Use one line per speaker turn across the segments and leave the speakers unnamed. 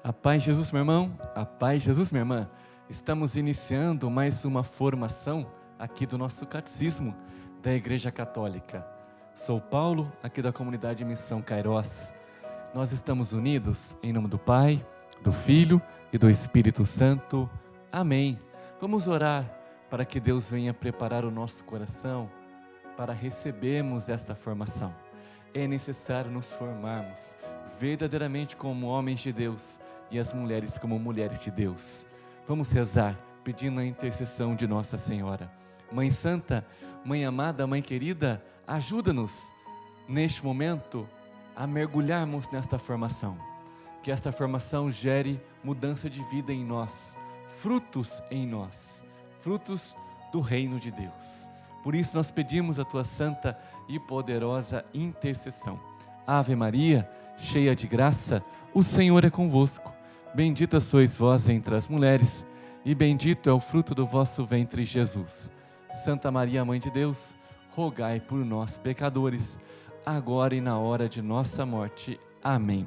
A paz de Jesus, meu irmão, a paz de Jesus, minha irmã. Estamos iniciando mais uma formação aqui do nosso catecismo da Igreja Católica. Sou Paulo, aqui da comunidade Missão Cairós. Nós estamos unidos em nome do Pai, do Filho e do Espírito Santo. Amém. Vamos orar para que Deus venha preparar o nosso coração para recebermos esta formação. É necessário nos formarmos verdadeiramente como homens de Deus e as mulheres como mulheres de Deus. Vamos rezar pedindo a intercessão de Nossa Senhora. Mãe Santa, Mãe amada, Mãe querida, ajuda-nos neste momento a mergulharmos nesta formação. Que esta formação gere mudança de vida em nós, frutos em nós, frutos do reino de Deus. Por isso nós pedimos a tua santa e poderosa intercessão. Ave Maria, cheia de graça, o Senhor é convosco. Bendita sois vós entre as mulheres, e bendito é o fruto do vosso ventre, Jesus. Santa Maria, Mãe de Deus, rogai por nós, pecadores, agora e na hora de nossa morte. Amém.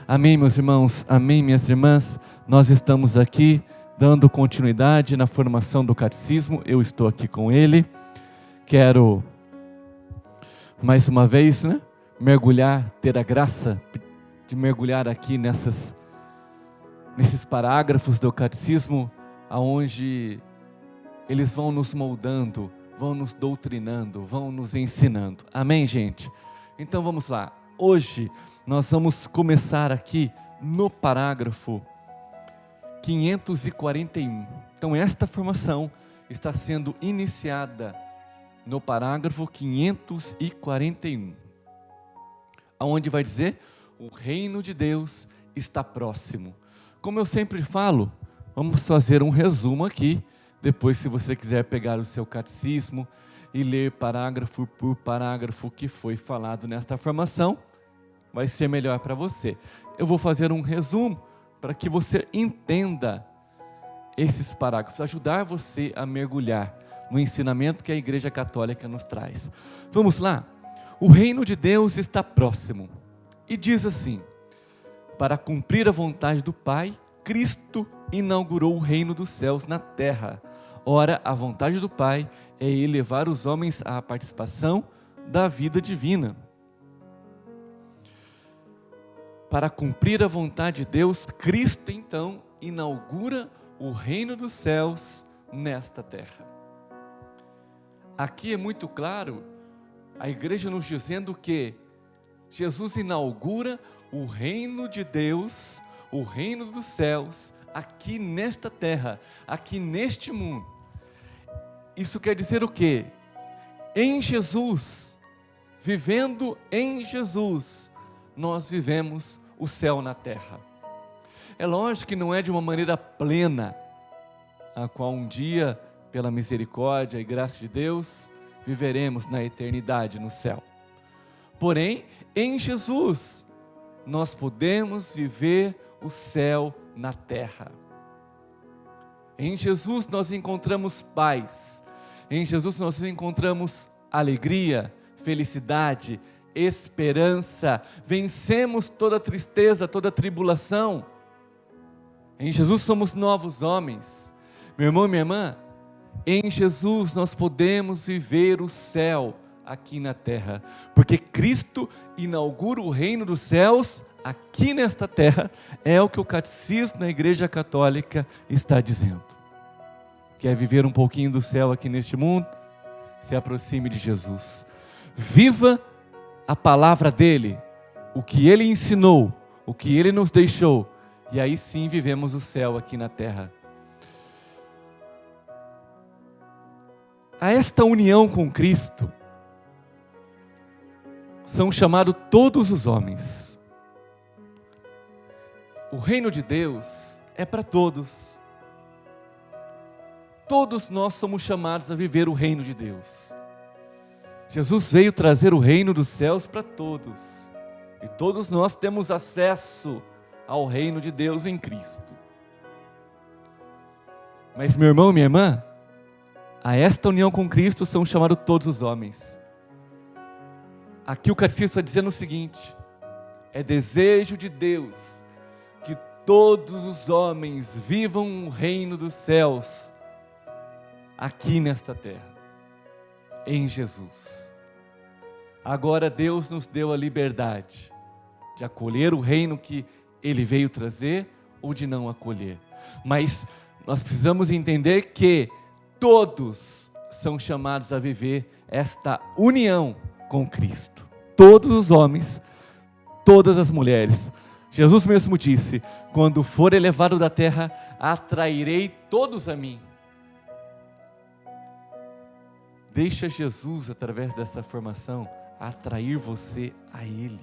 Amém, meus irmãos, amém, minhas irmãs. Nós estamos aqui dando continuidade na formação do catecismo. Eu estou aqui com ele. Quero, mais uma vez, mergulhar, ter a graça de mergulhar aqui nesses parágrafos do catecismo, aonde eles vão nos moldando, vão nos doutrinando, vão nos ensinando. Amém, gente? Então vamos lá. Hoje nós vamos começar aqui no parágrafo 541. Então esta formação está sendo iniciada no parágrafo 541. Aonde vai dizer, o reino de Deus está próximo. Como eu sempre falo, vamos fazer um resumo aqui. Depois, se você quiser pegar o seu catecismo e ler parágrafo por parágrafo o que foi falado nesta formação, vai ser melhor para você. Eu vou fazer um resumo para que você entenda esses parágrafos, ajudar você a mergulhar no ensinamento que a Igreja Católica nos traz. Vamos lá? O reino de Deus está próximo. E diz assim: para cumprir a vontade do Pai, Cristo inaugurou o reino dos céus na terra. Ora, a vontade do Pai é elevar os homens à participação da vida divina. Para cumprir a vontade de Deus, Cristo então inaugura o reino dos céus nesta terra. Aqui é muito claro a igreja nos dizendo que Jesus inaugura o reino de Deus, o reino dos céus, aqui nesta terra, aqui neste mundo. Isso quer dizer o quê? Em Jesus, vivendo em Jesus, nós vivemos o céu na terra. É lógico que não é de uma maneira plena, a qual um dia, pela misericórdia e graça de Deus, viveremos na eternidade no céu. Porém, em Jesus, nós podemos viver o céu na terra. Em Jesus nós encontramos paz. Em Jesus nós encontramos alegria, felicidade, esperança. Vencemos toda tristeza, toda tribulação. Em Jesus somos novos homens. Meu irmão e minha irmã, em Jesus nós podemos viver o céu aqui na terra, porque Cristo inaugura o reino dos céus aqui nesta terra. É o que o catecismo da Igreja Católica está dizendo. Quer viver um pouquinho do céu aqui neste mundo? Se aproxime de Jesus, viva a palavra dele, o que ele ensinou, o que ele nos deixou, e aí sim vivemos o céu aqui na terra. A esta união com Cristo são chamados todos os homens. O reino de Deus é para todos. Todos nós somos chamados a viver o reino de Deus. Jesus veio trazer o reino dos céus para todos. E todos nós temos acesso ao reino de Deus em Cristo. Mas meu irmão, minha irmã, a esta união com Cristo são chamados todos os homens. Aqui o catecismo está dizendo o seguinte: é desejo de Deus que todos os homens vivam o reino dos céus aqui nesta terra, em Jesus. Agora Deus nos deu a liberdade de acolher o reino que Ele veio trazer ou de não acolher. Mas nós precisamos entender que todos são chamados a viver esta união com Cristo. Todos os homens, todas as mulheres. Jesus mesmo disse: quando for elevado da terra, atrairei todos a mim. Deixa Jesus, através dessa formação, atrair você a Ele.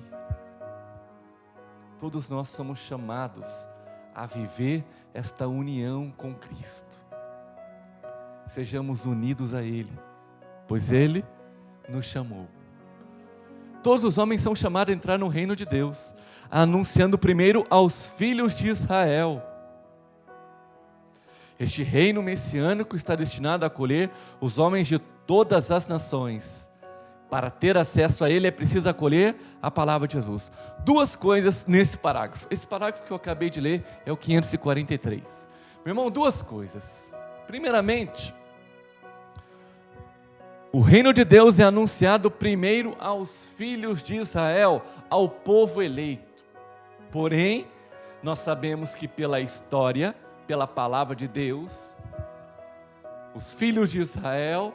Todos nós somos chamados a viver esta união com Cristo. Sejamos unidos a Ele, pois Ele nos chamou. Todos os homens são chamados a entrar no reino de Deus, anunciando primeiro aos filhos de Israel. Este reino messiânico está destinado a acolher os homens de todas as nações. Para ter acesso a ele é preciso acolher a palavra de Jesus. Duas coisas nesse parágrafo. Esse parágrafo que eu acabei de ler é o 543. Meu irmão, duas coisas. Primeiramente, o reino de Deus é anunciado primeiro aos filhos de Israel, ao povo eleito. Porém, nós sabemos que pela história, pela palavra de Deus, os filhos de Israel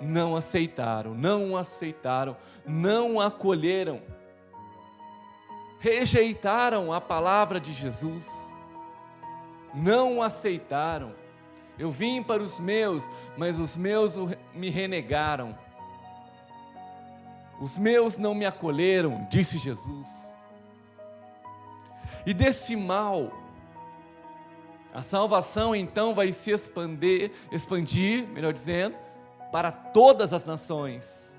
não aceitaram, não acolheram, rejeitaram a palavra de Jesus, não aceitaram. Eu vim para os meus, mas os meus me renegaram, os meus não me acolheram, disse Jesus. E desse mal, a salvação então vai se expandir, melhor dizendo, para todas as nações.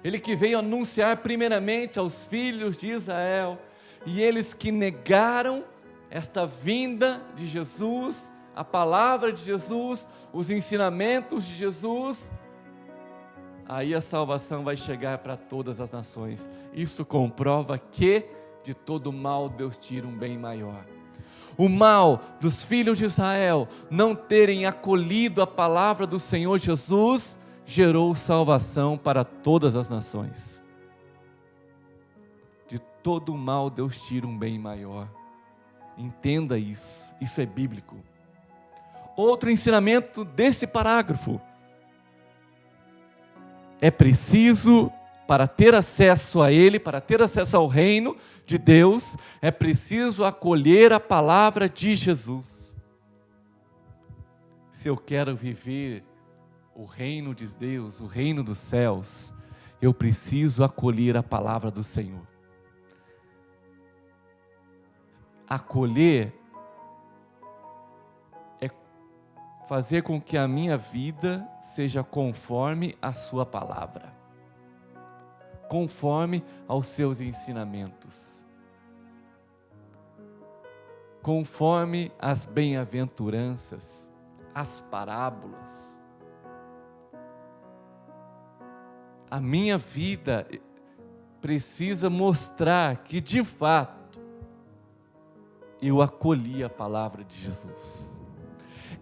Ele que veio anunciar primeiramente aos filhos de Israel, e eles que negaram esta vinda de Jesus, a palavra de Jesus, os ensinamentos de Jesus, aí a salvação vai chegar para todas as nações. Isso comprova que de todo mal Deus tira um bem maior. O mal dos filhos de Israel não terem acolhido a palavra do Senhor Jesus gerou salvação para todas as nações. De todo mal Deus tira um bem maior. Entenda isso, isso é bíblico. Outro ensinamento desse parágrafo: é preciso, para ter acesso a Ele, para ter acesso ao reino de Deus, é preciso acolher a palavra de Jesus. Se eu quero viver o reino de Deus, o reino dos céus, eu preciso acolher a palavra do Senhor. Acolher é fazer com que a minha vida seja conforme a sua palavra, conforme aos seus ensinamentos, conforme as bem-aventuranças, as parábolas. A minha vida precisa mostrar que de fato eu acolhi a palavra de Jesus.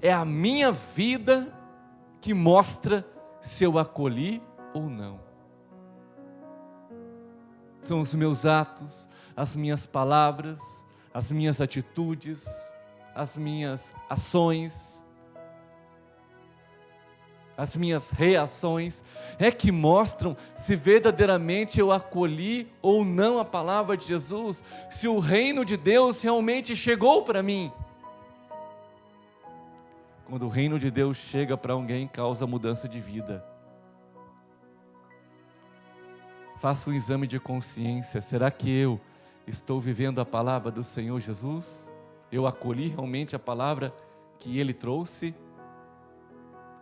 É a minha vida que mostra se eu acolhi ou não. São os meus atos, as minhas palavras, as minhas atitudes, as minhas ações, as minhas reações, é que mostram se verdadeiramente eu acolhi ou não a palavra de Jesus, se o reino de Deus realmente chegou para mim. Quando o reino de Deus chega para alguém, causa mudança de vida. Faça um exame de consciência. Será que eu estou vivendo a palavra do Senhor Jesus? Eu acolhi realmente a palavra que Ele trouxe?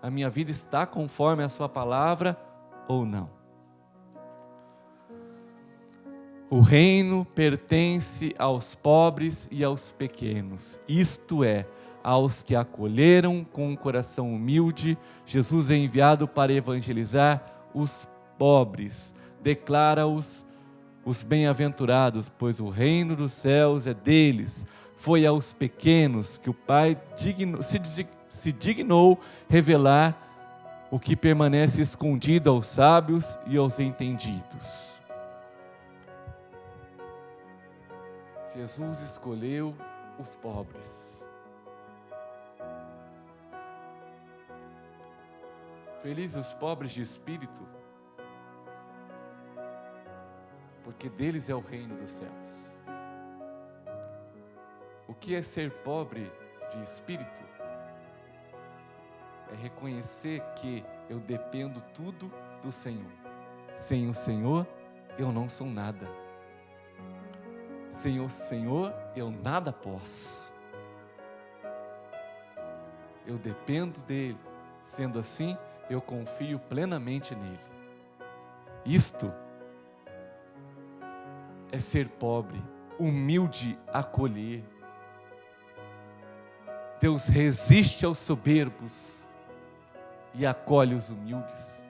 A minha vida está conforme a sua palavra ou não? O reino pertence aos pobres e aos pequenos, isto é, aos que acolheram com um coração humilde. Jesus é enviado para evangelizar os pobres, declara-os os bem-aventurados, pois o reino dos céus é deles. Foi aos pequenos que o Pai se dignou revelar o que permanece escondido aos sábios e aos entendidos. Jesus escolheu os pobres. Felizes os pobres de espírito, porque deles é o reino dos céus. O que é ser pobre de espírito? É reconhecer que eu dependo tudo do Senhor. Sem o Senhor, eu não sou nada. Sem o Senhor, eu nada posso. Eu dependo dEle. Sendo assim, eu confio plenamente nele. Isto é ser pobre, humilde, acolher. Deus resiste aos soberbos e acolhe os humildes.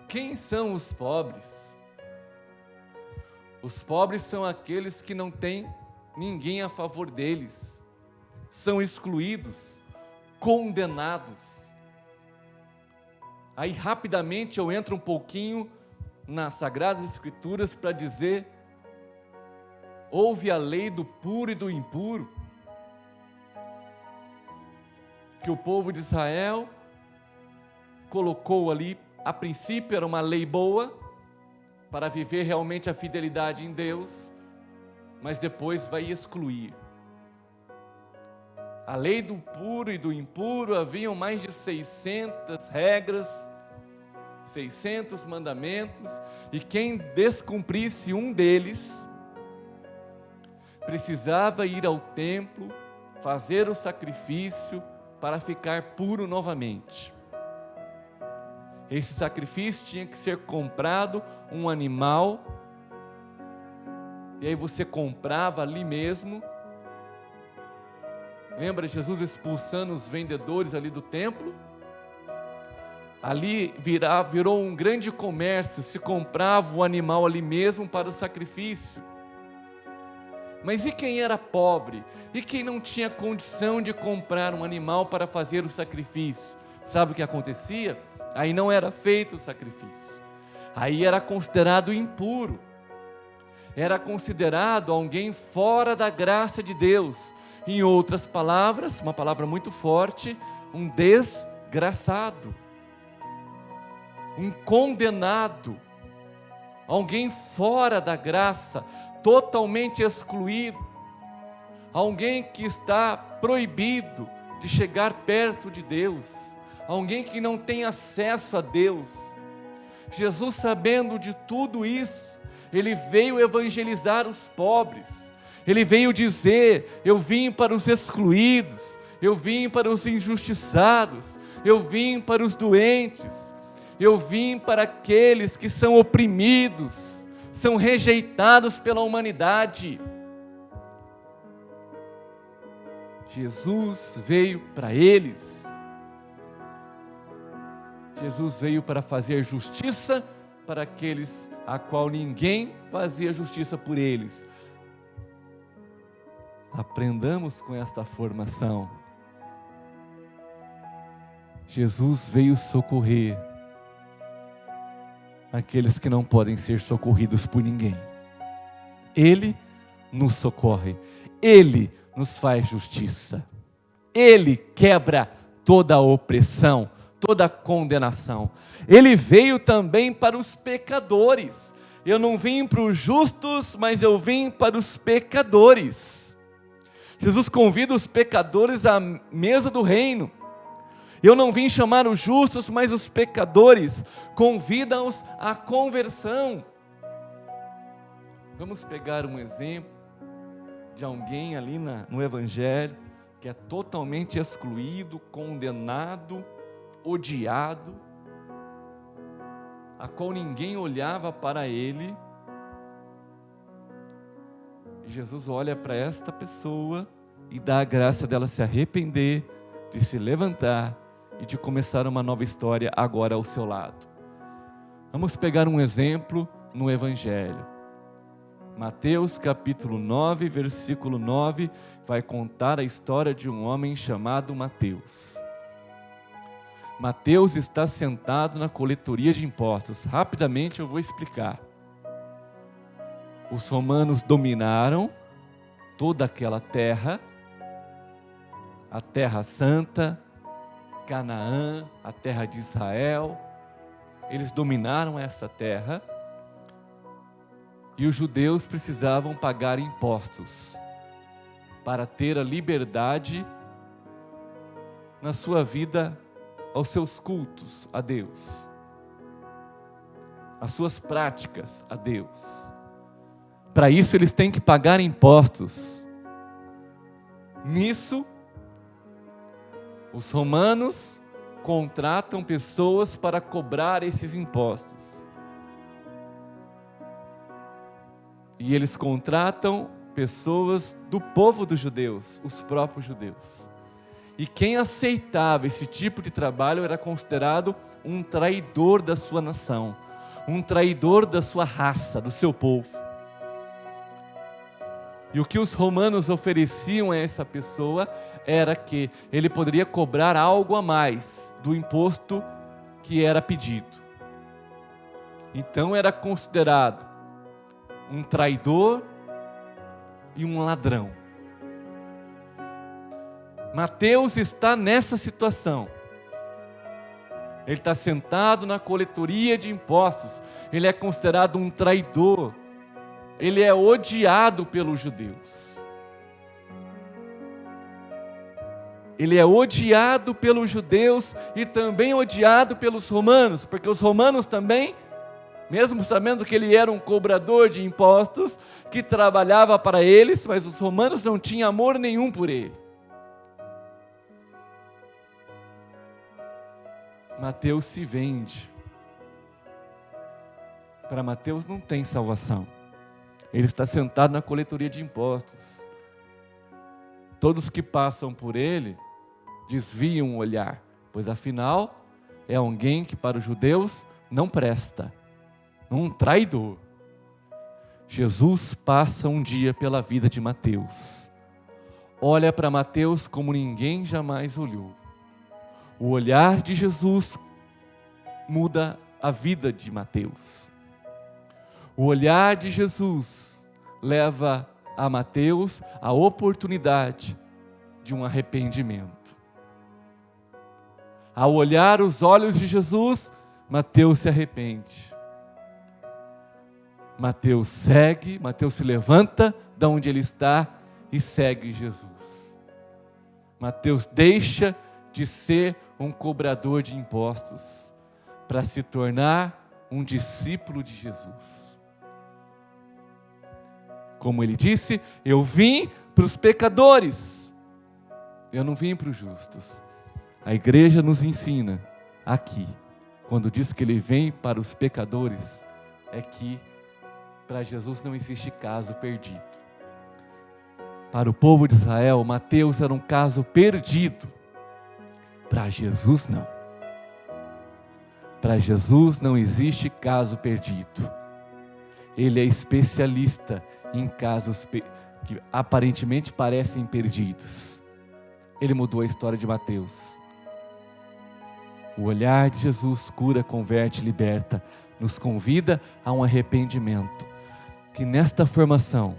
Quem são os pobres? Os pobres são aqueles que não têm ninguém a favor deles, são excluídos, condenados. Aí rapidamente eu entro um pouquinho nas Sagradas Escrituras para dizer: houve a lei do puro e do impuro, que o povo de Israel colocou ali. A princípio era uma lei boa, para viver realmente a fidelidade em Deus, mas depois vai excluir. A lei do puro e do impuro, haviam mais de 600 regras, 600 mandamentos, e quem descumprisse um deles, precisava ir ao templo, fazer o sacrifício, para ficar puro novamente. Esse sacrifício tinha que ser comprado um animal, e aí você comprava ali mesmo. Lembra Jesus expulsando os vendedores ali do templo? Ali virou um grande comércio, se comprava o animal ali mesmo para o sacrifício. Mas e quem era pobre? E quem não tinha condição de comprar um animal para fazer o sacrifício? Sabe o que acontecia? Aí não era feito o sacrifício. Aí era considerado impuro. Era considerado alguém fora da graça de Deus. Em outras palavras, uma palavra muito forte, um desgraçado, um condenado, alguém fora da graça, totalmente excluído, alguém que está proibido de chegar perto de Deus, alguém que não tem acesso a Deus. Jesus, sabendo de tudo isso, ele veio evangelizar os pobres. Ele veio dizer: eu vim para os excluídos, eu vim para os injustiçados, eu vim para os doentes, eu vim para aqueles que são oprimidos, são rejeitados pela humanidade. Jesus veio para eles. Jesus veio para fazer justiça para aqueles a qual ninguém fazia justiça por eles. Aprendamos com esta formação. Jesus veio socorrer aqueles que não podem ser socorridos por ninguém. Ele nos socorre, Ele nos faz justiça, Ele quebra toda a opressão, toda a condenação. Ele veio também para os pecadores. Eu não vim para os justos, mas eu vim para os pecadores. Jesus convida os pecadores à mesa do reino. Eu não vim chamar os justos, mas os pecadores. Convida-os à conversão. Vamos pegar um exemplo de alguém ali no Evangelho, que é totalmente excluído, condenado, odiado, a qual ninguém olhava para ele. E Jesus olha para esta pessoa e dá a graça dela se arrepender, de se levantar e de começar uma nova história agora ao seu lado. Vamos pegar um exemplo no Evangelho. Mateus capítulo 9, versículo 9, vai contar a história de um homem chamado Mateus. Mateus está sentado na coletoria de impostos. Rapidamente eu vou explicar. Os romanos dominaram toda aquela terra, a Terra Santa, Canaã, a terra de Israel. Eles dominaram essa terra e os judeus precisavam pagar impostos para ter a liberdade na sua vida, aos seus cultos a Deus, as suas práticas a Deus. Para isso eles têm que pagar impostos. Nisso, os romanos contratam pessoas para cobrar esses impostos. E eles contratam pessoas do povo dos judeus, os próprios judeus. E quem aceitava esse tipo de trabalho era considerado um traidor da sua nação, um traidor da sua raça, do seu povo. E o que os romanos ofereciam a essa pessoa era que ele poderia cobrar algo a mais do imposto que era pedido. Então era considerado um traidor e um ladrão. Mateus está nessa situação. Ele está sentado na coletoria de impostos. Ele é considerado um traidor. Ele é odiado pelos judeus. Ele é odiado pelos judeus e também odiado pelos romanos, porque os romanos também, mesmo sabendo que ele era um cobrador de impostos, que trabalhava para eles, mas os romanos não tinham amor nenhum por ele. Mateus se vende. Para Mateus não tem salvação. Ele está sentado na coletoria de impostos. Todos que passam por ele desviam o olhar, pois afinal é alguém que para os judeus não presta, um traidor. Jesus passa um dia pela vida de Mateus. Olha para Mateus como ninguém jamais olhou. O olhar de Jesus muda a vida de Mateus. O olhar de Jesus leva a Mateus a oportunidade de um arrependimento. Ao olhar os olhos de Jesus, Mateus se arrepende. Mateus segue, Mateus se levanta da onde ele está e segue Jesus. Mateus deixa de ser um cobrador de impostos para se tornar um discípulo de Jesus. Como ele disse, eu vim para os pecadores, eu não vim para os justos. A igreja nos ensina aqui, quando diz que ele vem para os pecadores, é que para Jesus não existe caso perdido. Para o povo de Israel, Mateus era um caso perdido. Para Jesus não. Para Jesus não existe caso perdido. Ele é especialista em casos que aparentemente parecem perdidos. Ele mudou a história de Mateus. O olhar de Jesus cura, converte, liberta, nos convida a um arrependimento. Que nesta formação,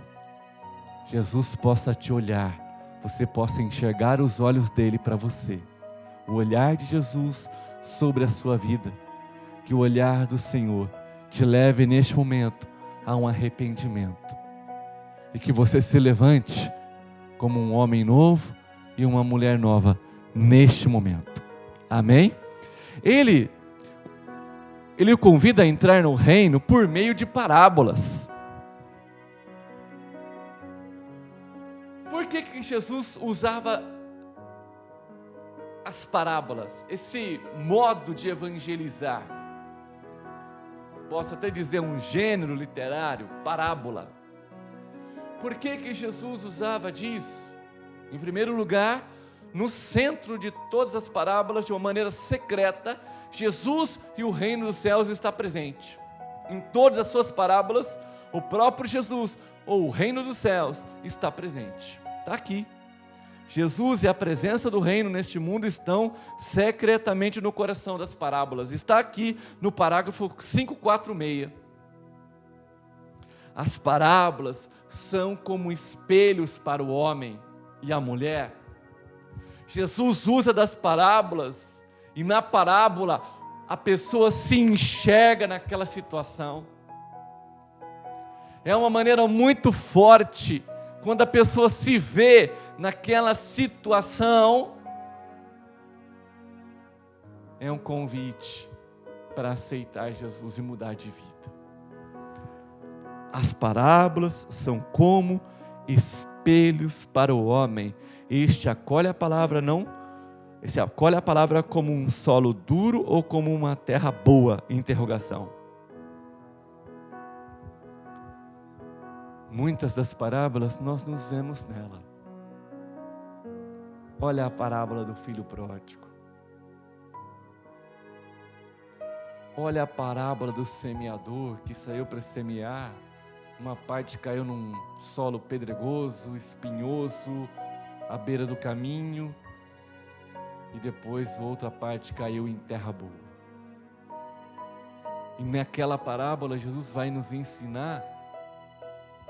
Jesus possa te olhar, você possa enxergar os olhos dele para você. O olhar de Jesus sobre a sua vida. Que o olhar do Senhor te leve neste momento a um arrependimento. E que você se levante como um homem novo e uma mulher nova neste momento. Amém? Ele o convida a entrar no reino por meio de parábolas. Por que Jesus usava as parábolas, esse modo de evangelizar? Posso até dizer um gênero literário, parábola. Por que Jesus usava disso? Em primeiro lugar, no centro de todas as parábolas, de uma maneira secreta, Jesus e o reino dos céus está presente. Em todas as suas parábolas, o próprio Jesus, ou o reino dos céus, está presente. Está aqui. Jesus e a presença do reino neste mundo estão secretamente no coração das parábolas. Está aqui no parágrafo 546. As parábolas são como espelhos para o homem e a mulher. Jesus usa das parábolas, e na parábola a pessoa se enxerga naquela situação. É uma maneira muito forte, quando a pessoa se vê naquela situação, é um convite para aceitar Jesus e mudar de vida. As parábolas são como espelhos para o homem. Este acolhe a palavra como um solo duro ou como uma terra boa? Interrogação. Muitas das parábolas nós nos vemos nela. Olha a parábola do filho pródigo. Olha a parábola do semeador que saiu para semear. Uma parte caiu num solo pedregoso, espinhoso, à beira do caminho. E depois outra parte caiu em terra boa. E naquela parábola Jesus vai nos ensinar,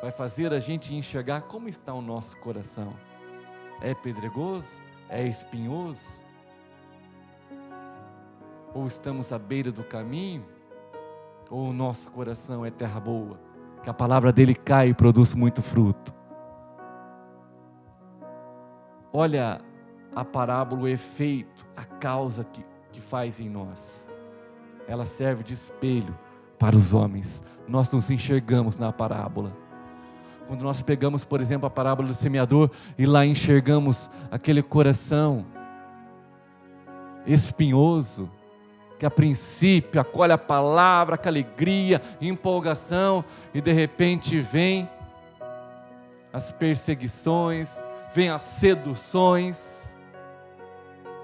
vai fazer a gente enxergar como está o nosso coração. É pedregoso? É espinhoso? Ou estamos à beira do caminho? Ou o nosso coração é terra boa, que a palavra dele cai e produz muito fruto? Olha a parábola, o efeito, a causa que faz em nós. Ela serve de espelho para os homens. Nós nos enxergamos na parábola. Quando nós pegamos, por exemplo, a parábola do semeador e lá enxergamos aquele coração espinhoso, que a princípio acolhe a palavra com alegria, empolgação, e de repente vem as perseguições, vem as seduções,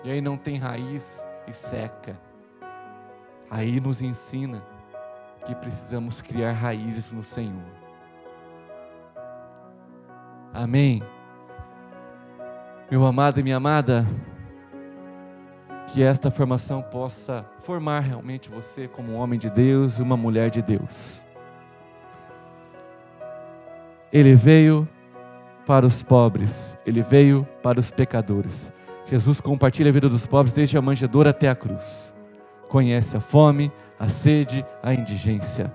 e aí não tem raiz e seca. Aí nos ensina que precisamos criar raízes no Senhor. Amém? Meu amado e minha amada, que esta formação possa formar realmente você como um homem de Deus e uma mulher de Deus. Ele veio para os pobres, ele veio para os pecadores. Jesus compartilha a vida dos pobres desde a manjedoura até a cruz. Conhece a fome, a sede, a indigência.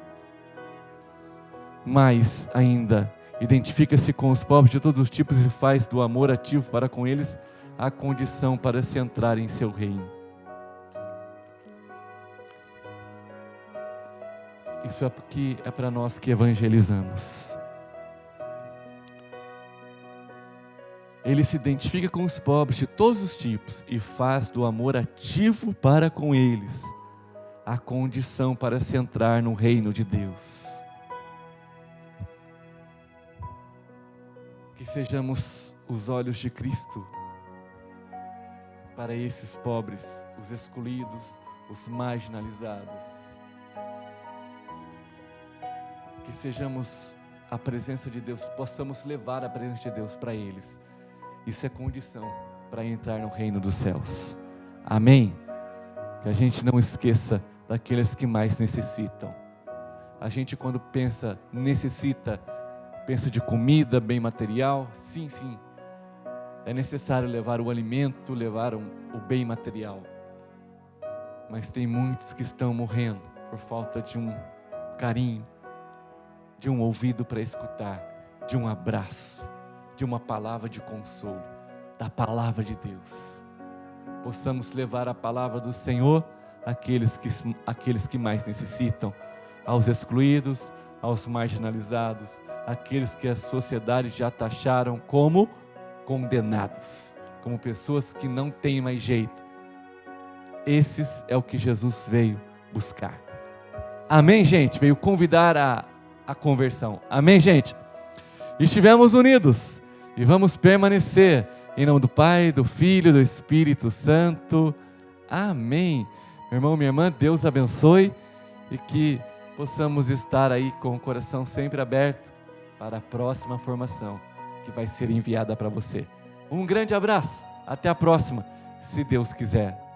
Mais ainda, identifica-se com os pobres de todos os tipos e faz do amor ativo para com eles a condição para se entrar em seu reino. Isso é porque é para nós que evangelizamos. Ele se identifica com os pobres de todos os tipos e faz do amor ativo para com eles a condição para se entrar no reino de Deus. Que sejamos os olhos de Cristo para esses pobres, os excluídos, os marginalizados. Que sejamos a presença de Deus, possamos levar a presença de Deus para eles. Isso é condição para entrar no reino dos céus. Amém? Que a gente não esqueça daqueles que mais necessitam. A gente, quando pensa pensa de comida, bem material. Sim, é necessário levar o alimento, levar o bem material. Mas tem muitos que estão morrendo por falta de um carinho, de um ouvido para escutar, de um abraço, de uma palavra de consolo, da palavra de Deus. Possamos levar a palavra do Senhor àqueles que mais necessitam, aos excluídos, aos marginalizados, aqueles que a sociedade já taxaram como condenados, como pessoas que não têm mais jeito. Esses é o que Jesus veio buscar. Amém, gente? Veio convidar a conversão. Amém, gente? Estivemos unidos e vamos permanecer em nome do Pai, do Filho e do Espírito Santo. Amém. Meu irmão, minha irmã, Deus abençoe e que possamos estar aí com o coração sempre aberto para a próxima formação que vai ser enviada para você. Um grande abraço, até a próxima, se Deus quiser.